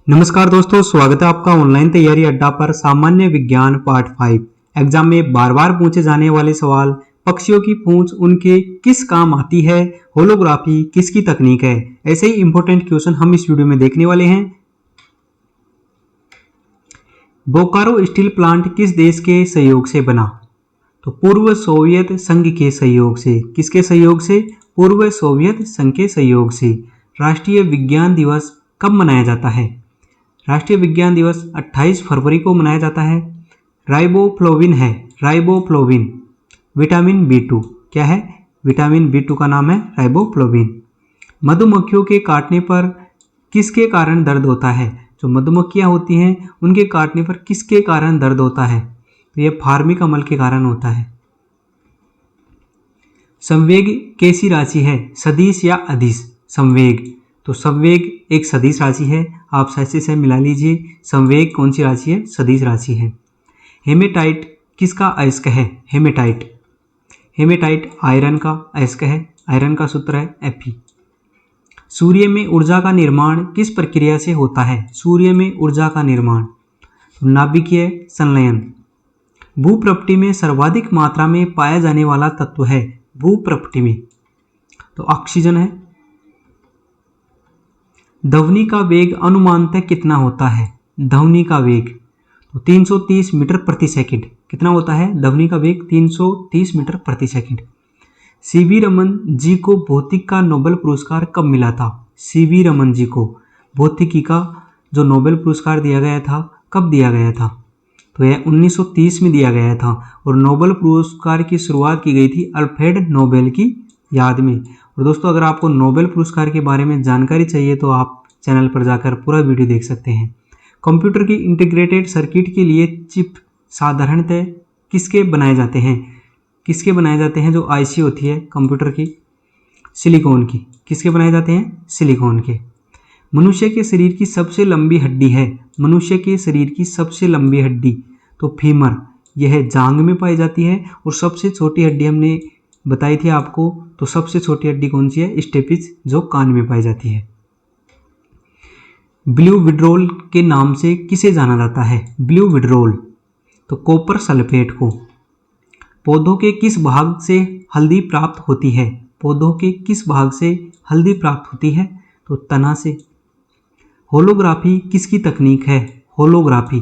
नमस्कार दोस्तों, स्वागत है आपका ऑनलाइन तैयारी अड्डा पर। सामान्य विज्ञान पार्ट 5 एग्जाम में बार बार पूछे जाने वाले सवाल। पक्षियों की पूंछ उनके किस काम आती है, होलोग्राफी किसकी तकनीक है, ऐसे ही इंपॉर्टेंट क्वेश्चन हम इस वीडियो में देखने वाले हैं। बोकारो स्टील प्लांट किस देश के सहयोग से बना? तो पूर्व सोवियत संघ के सहयोग से। किसके सहयोग से? पूर्व सोवियत संघ के सहयोग से। राष्ट्रीय विज्ञान दिवस कब मनाया जाता है? राष्ट्रीय विज्ञान दिवस 28 फरवरी को मनाया जाता है। राइबोफ्लोविन है, राइबोफ्लोविन विटामिन B2। क्या है? विटामिन B2 का नाम है राइबोफ्लोविन। मधुमक्खियों के काटने पर किसके कारण दर्द होता है? जो मधुमक्खियां होती हैं उनके काटने पर किसके कारण दर्द होता है? तो यह फार्मिक अम्ल के कारण होता है। संवेग कैसी राशि है, सदिश या अदिश? संवेग, तो संवेग एक सदिश राशि है। आप सही से मिला लीजिए, संवेग कौन सी राशि है? सदिश राशि है। हेमेटाइट किसका अयस्क है? हेमेटाइट, हेमेटाइट आयरन का अयस्क है। आयरन का सूत्र है Fe। सूर्य में ऊर्जा का निर्माण किस प्रक्रिया से होता है? सूर्य में ऊर्जा का निर्माण नाभिकीय संलयन। भूप्रपटी में सर्वाधिक मात्रा में पाया जाने वाला तत्व है? भूप्रपटी में तो ऑक्सीजन है। ध्वनि का वेग अनुमानतः कितना होता है? ध्वनि का वेग तो 330 मीटर प्रति सेकंड। कितना होता है ध्वनि का वेग? 330 मीटर प्रति सेकंड। सीवी रमन जी को भौतिक का नोबेल पुरस्कार कब मिला था? सीवी रमन जी को भौतिकी का जो नोबेल पुरस्कार दिया गया था, कब दिया गया था? तो यह 1930 में दिया गया था। और नोबेल पुरस्कार की शुरुआत की गई थी अल्फ्रेड नोबेल की याद में। और दोस्तों, अगर आपको नोबेल पुरस्कार के बारे में जानकारी चाहिए तो आप चैनल पर जाकर पूरा वीडियो देख सकते हैं। कंप्यूटर की इंटीग्रेटेड सर्किट के लिए चिप साधारणतः किसके बनाए जाते हैं? किसके बनाए जाते हैं? जो आईसी होती है कंप्यूटर की, सिलिकॉन की। किसके बनाए जाते हैं? सिलिकॉन के। मनुष्य के शरीर की सबसे लंबी हड्डी है? मनुष्य के शरीर की सबसे लंबी हड्डी तो फीमर, यह जांग में पाई जाती है। और सबसे छोटी हड्डी हमने बताई थी आपको, तो सबसे छोटी हड्डी कौन सी है? स्टेपिस, जो कान में पाई जाती है। ब्लू विड्रोल के नाम से किसे जाना जाता है? ब्लू विड्रोल तो कॉपर सल्फेट को। पौधों के किस भाग से हल्दी प्राप्त होती है? पौधों के किस भाग से हल्दी प्राप्त होती है? तो तना से। होलोग्राफी किसकी तकनीक है? होलोग्राफी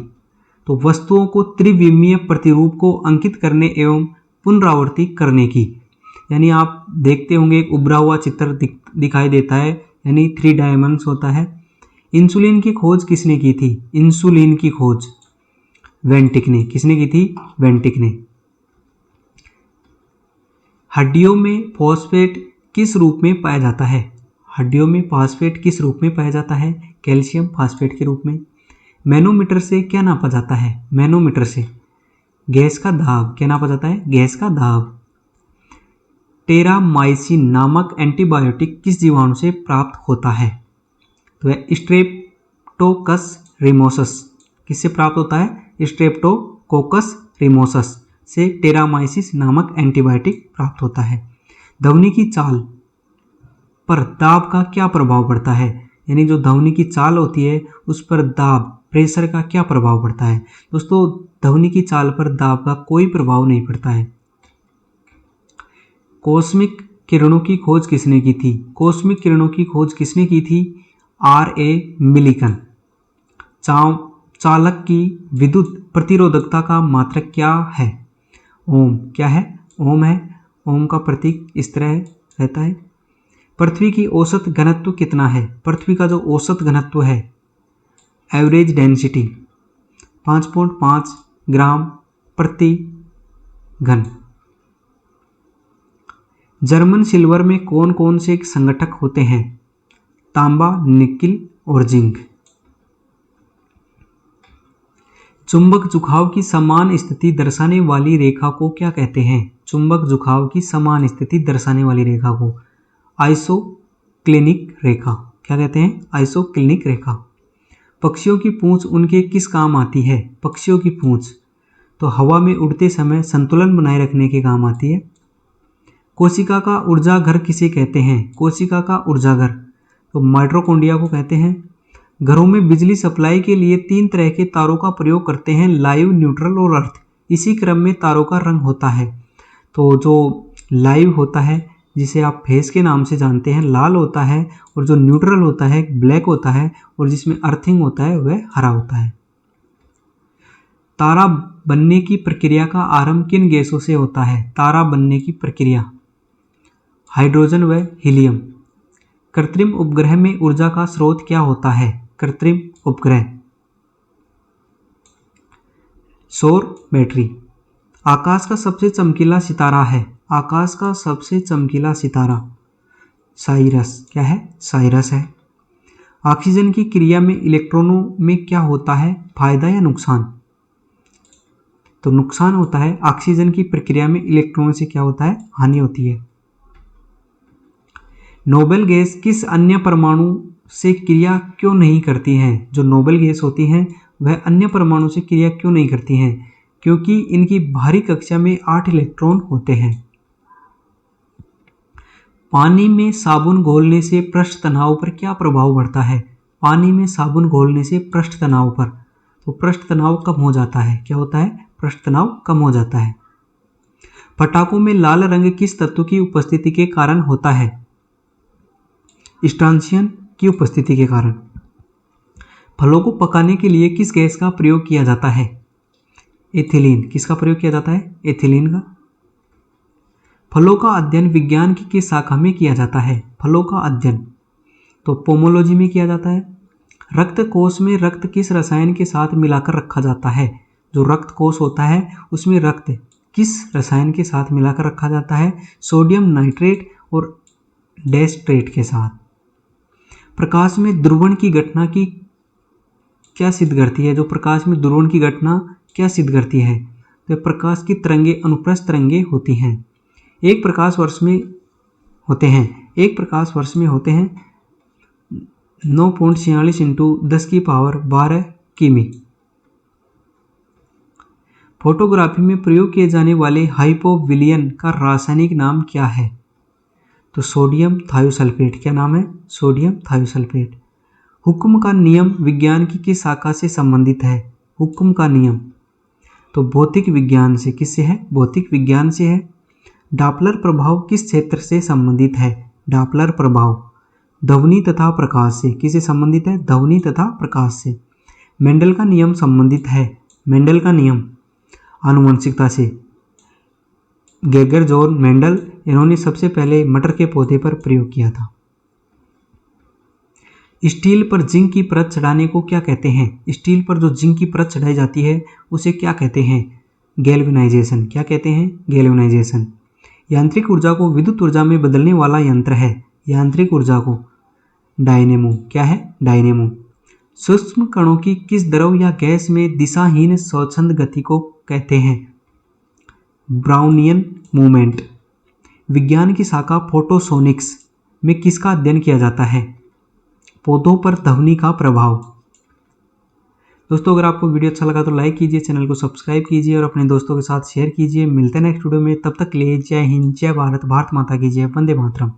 तो वस्तुओं को त्रिविमीय प्रतिरूप को अंकित करने एवं पुनरावृत्ति करने की। यानी आप देखते होंगे एक उभरा हुआ चित्र दिखाई देता है, यानी 3 डायमेंशंस होता है। इंसुलिन की खोज किसने की थी? इंसुलिन की खोज वेंटिक ने। किसने की थी? वेंटिक ने। हड्डियों में फॉस्फेट किस रूप में पाया जाता है? हड्डियों में फॉस्फेट किस रूप में पाया जाता है? कैल्शियम फॉस्फेट के रूप में। मैनोमीटर से क्या नापा जाता है? मैनोमीटर से गैस का दाब। क्या नापा जाता है? गैस का दाब। टेरामाइसिन नामक एंटीबायोटिक किस जीवाणु से प्राप्त होता है? तो यह स्ट्रेप्टोकस रिमोसस। किससे प्राप्त होता है? स्ट्रेप्टोकोकस रिमोसस से टेरामाइसिस नामक एंटीबायोटिक प्राप्त होता है। ध्वनि की चाल पर दाब का क्या प्रभाव पड़ता है? यानी जो ध्वनि की चाल होती है उस पर दाब, प्रेशर का क्या प्रभाव पड़ता है? दोस्तों, ध्वनि की चाल पर दाब का कोई प्रभाव नहीं पड़ता है। कॉस्मिक किरणों की खोज किसने की थी? कॉस्मिक किरणों की खोज किसने की थी? R.A. मिलिकन। चालक की विद्युत प्रतिरोधकता का मात्रक क्या है? ओम। क्या है? ओम है। ओम का प्रतीक इस तरह रहता है। पृथ्वी की औसत घनत्व कितना है? पृथ्वी का जो औसत घनत्व है, एवरेज डेंसिटी 5.5 ग्राम प्रति घन। जर्मन सिल्वर में कौन कौन से संघटक होते हैं? तांबा, निकिल और जिंक। चुंबक झुकाव की समान स्थिति दर्शाने वाली रेखा को क्या कहते हैं? चुंबक झुकाव की समान स्थिति दर्शाने वाली रेखा को आइसोक्लिनिक रेखा। क्या कहते हैं? आइसोक्लिनिक रेखा। पक्षियों की पूंछ उनके किस काम आती है? पक्षियों की पूंछ तो हवा में उड़ते समय संतुलन बनाए रखने के काम आती है। कोशिका का ऊर्जा घर किसे कहते हैं? कोशिका का ऊर्जा घर तो माइटोकॉन्ड्रिया को कहते हैं। घरों में बिजली सप्लाई के लिए 3 तरह के तारों का प्रयोग करते हैं, लाइव, न्यूट्रल और अर्थ। इसी क्रम में तारों का रंग होता है। तो जो लाइव होता है, जिसे आप फेस के नाम से जानते हैं, लाल होता है, और जो न्यूट्रल होता है ब्लैक होता है, और जिसमें अर्थिंग होता है वह हरा होता है। तारा बनने की प्रक्रिया का आरंभ किन गैसों से होता है? तारा बनने की प्रक्रिया हाइड्रोजन व हीलियम। कृत्रिम उपग्रह में ऊर्जा का स्रोत क्या होता है? कृत्रिम उपग्रह सौर बैटरी। आकाश का सबसे चमकीला सितारा है? आकाश का सबसे चमकीला सितारा साइरस। क्या है? साइरस है। ऑक्सीजन की क्रिया में इलेक्ट्रॉनों में क्या होता है? फायदा या नुकसान? तो नुकसान होता है। ऑक्सीजन की प्रक्रिया में इलेक्ट्रॉन से क्या होता है? हानि होती है। नोबेल गैस किस अन्य परमाणु से क्रिया क्यों नहीं करती हैं? जो नोबेल गैस होती हैं वह अन्य परमाणु से क्रिया क्यों नहीं करती हैं? क्योंकि इनकी बाहरी कक्षा में 8 इलेक्ट्रॉन होते हैं। पानी में साबुन घोलने से पृष्ठ तनाव पर क्या प्रभाव पड़ता है? पानी में साबुन घोलने से पृष्ठ तनाव पर, तो पृष्ठ तनाव कम हो जाता है। क्या होता है? पृष्ठ तनाव कम हो जाता है। पटाखों में लाल रंग किस तत्व की उपस्थिति के कारण होता है? स्ट्रांसियन की उपस्थिति के कारण। फलों को पकाने के लिए किस गैस का प्रयोग किया जाता है? एथिलीन। किसका प्रयोग किया जाता है? एथिलीन का। फलों का अध्ययन विज्ञान की किस शाखा में किया जाता है? फलों का अध्ययन तो पोमोलॉजी में किया जाता है। रक्त कोश में रक्त किस रसायन के साथ मिलाकर रखा जाता है? जो रक्त कोश होता है उसमें रक्त किस रसायन के साथ मिलाकर रखा जाता है? सोडियम नाइट्रेट और डेस्ट्रेट के साथ। प्रकाश में ध्रुवण की घटना की क्या सिद्ध करती है? जो प्रकाश में ध्रुवण की घटना क्या सिद्ध करती है? तो प्रकाश की तरंगे अनुप्रस्थ तरंगे होती हैं। एक प्रकाश वर्ष में होते हैं 9.46 इंटू 10 की पावर 12 किमी। फोटोग्राफी में प्रयोग किए जाने वाले हाइपोविलियन का रासायनिक नाम क्या है? तो सोडियम थायोसल्फेट। क्या नाम है? Sodium thiosulphate. हुक्म का नियम विज्ञान की किस शाखा से संबंधित है? हुक्म का नियम तो भौतिक विज्ञान से। किससे है? भौतिक विज्ञान से है। डॉपलर प्रभाव किस क्षेत्र से संबंधित है? डॉपलर प्रभाव ध्वनि तथा प्रकाश से। किससे संबंधित है? ध्वनि तथा प्रकाश से। मेंडल का नियम संबंधित है। मेंडल का नियम आनुवंशिकता से। गेगर जॉन मेंडल, इन्होंने सबसे पहले मटर के पौधे पर प्रयोग किया था। स्टील पर जिंक की परत चढ़ाने को क्या कहते हैं? स्टील पर जो जिंक की परत चढ़ाई जाती है उसे क्या कहते हैं? गैल्वेनाइजेशन। क्या कहते हैं? गैल्वेनाइजेशन। यांत्रिक ऊर्जा को विद्युत ऊर्जा में बदलने वाला यंत्र है। यांत्रिक ऊर्जा को डायनेमो। क्या है? डायनेमो। सूक्ष्म कणों की किस द्रव या गैस में दिशाहीन स्वच्छंद गति को कहते हैं? Brownian movement. विज्ञान की शाखा फोटोसोनिक्स में किसका अध्ययन किया जाता है? पौधों पर ध्वनि का प्रभाव। दोस्तों, अगर आपको वीडियो अच्छा लगा तो लाइक कीजिए, चैनल को सब्सक्राइब कीजिए और अपने दोस्तों के साथ शेयर कीजिए। मिलते हैं नेक्स्ट वीडियो में। तब तक के लिए जय हिंद, जय भारत, भारत माता की जय, वंदे मातरम।